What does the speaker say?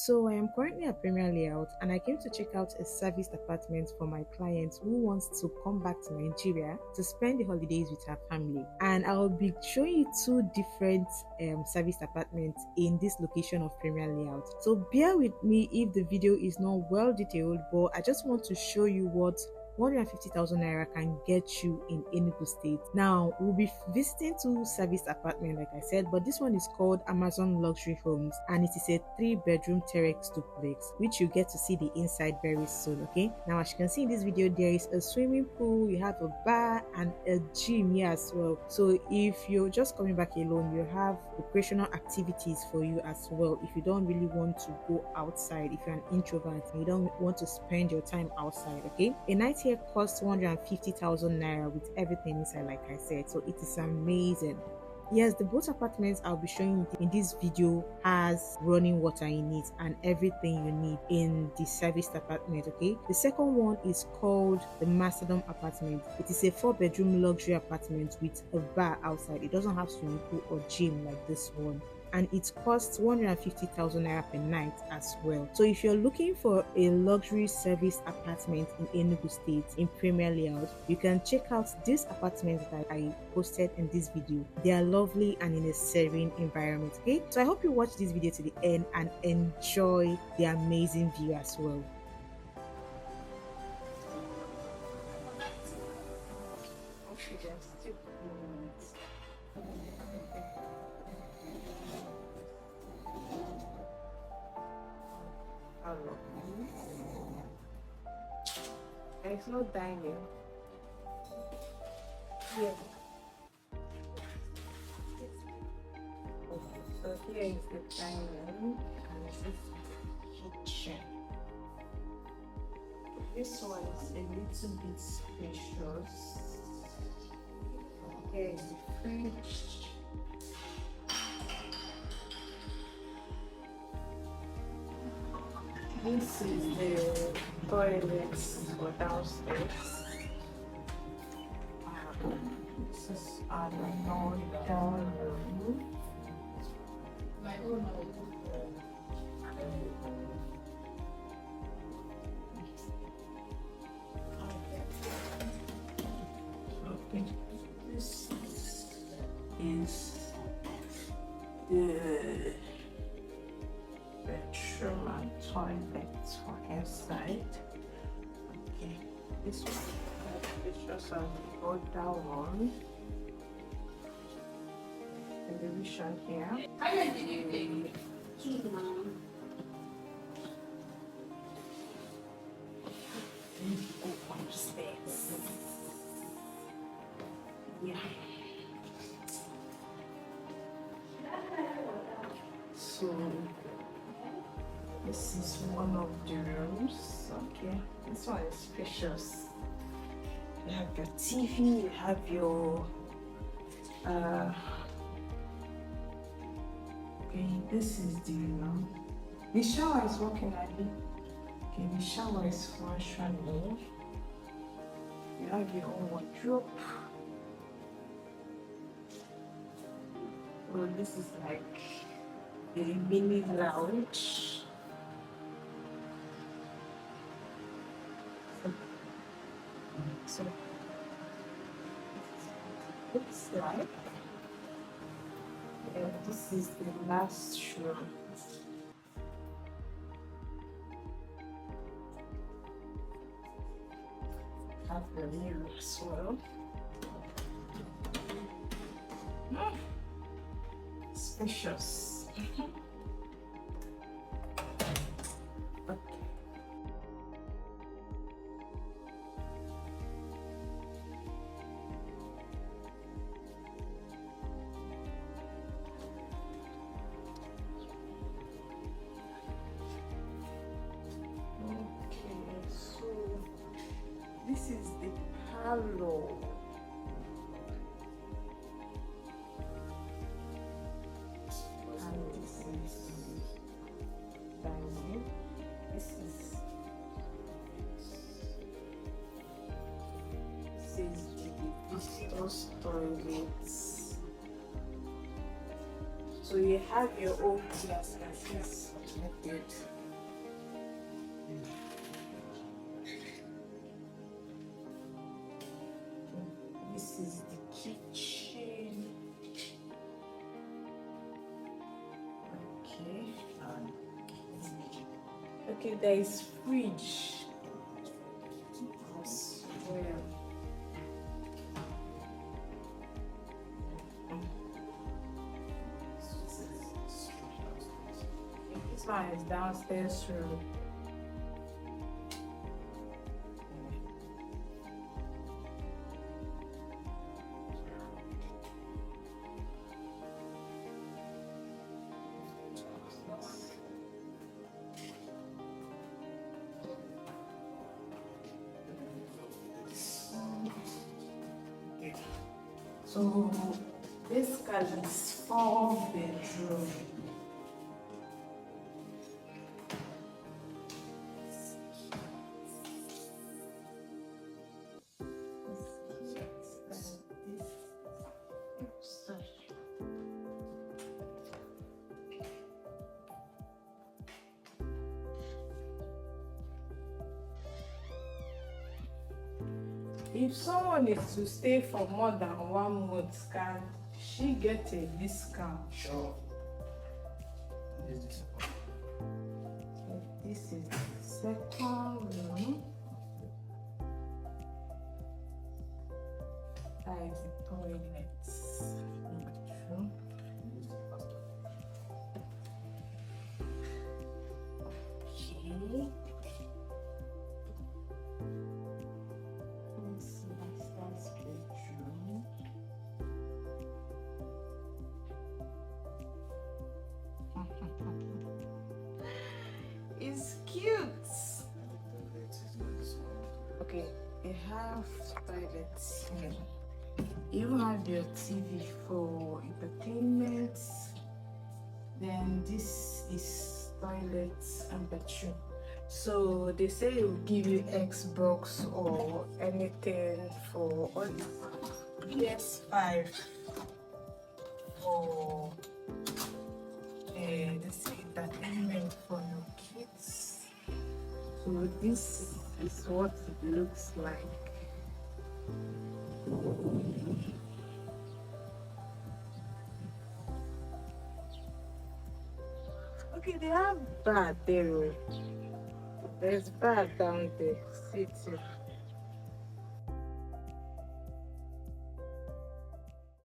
So I am currently at Premier Layout and I came to check out a serviced apartment for my client who wants to come back to Nigeria to spend the holidays with her family. And I'll be showing you two different serviced apartments in this location of Premier Layout. So bear with me if the video is not well detailed, but I just want to show you what 150,000 naira can get you in Enugu State. Now, we'll be visiting two serviced apartments, like I said, but this one is called Amazon Luxury Homes and it is a 3-bedroom terrace duplex, which you get to see the inside very soon, okay? Now, as you can see in this video, there is a swimming pool, you have a bar and a gym here as well. So if you're just coming back alone, you have recreational activities for you as well. If you don't really want to go outside, if you're an introvert and you don't want to spend your time outside, okay? A night here costs 150,000 naira with everything inside, like I said, so it is amazing. Yes, the both apartments I'll be showing you in this video has running water in it and everything you need in the serviced apartment, okay? The second one is called the Mastadon apartment. It is a 4-bedroom luxury apartment with a bar outside. It doesn't have swimming pool or gym like this one, and it costs 150,000 naira per night as well. So if you're looking for a luxury service apartment in Enugu State in Premier Layout, you can check out these apartments that I posted in this video. They are lovely and in a serene environment, okay? So I hope you watch this video to the end and enjoy the amazing view as well. There's no dining. Yeah. Okay, so here is the dining and this is the kitchen. This one is a little bit spacious. Here is the fridge. This is the toilet for downstairs. This is another room. Okay. This is the bedroom and toilet for inside. Okay, this one is just as the other one. Television here. Go upstairs. Yeah. So this is one of the rooms. Okay, this one is spacious. You have your TV, you have your okay, this is the shower is working, I think. Okay, the shower is functional. You have your own wardrobe. Well, this is like a mini lounge. So looks like, and this is the last room. Have the mirror as well. Spacious. Okay. This is the parlor. And this is dining. This is the visitor's toilet. So you have your own glass like this. Good. This is the kitchen. Okay. Okay, there is fridge. Well. This one is downstairs room. So basically it's 4 bedroom. If someone is to stay for more than 1 month, can she get a discount? Sure. This is the second room. That is the toilet. Bathroom. Okay. It's cute. Okay, you have toilets here. You have your TV for entertainment. Then this is toilet and bathroom. So they say it will give you Xbox or anything for on PS5 or this entertainment for your kids. So this is what it looks like. Okay, they have bar there. There's bar down there. See it.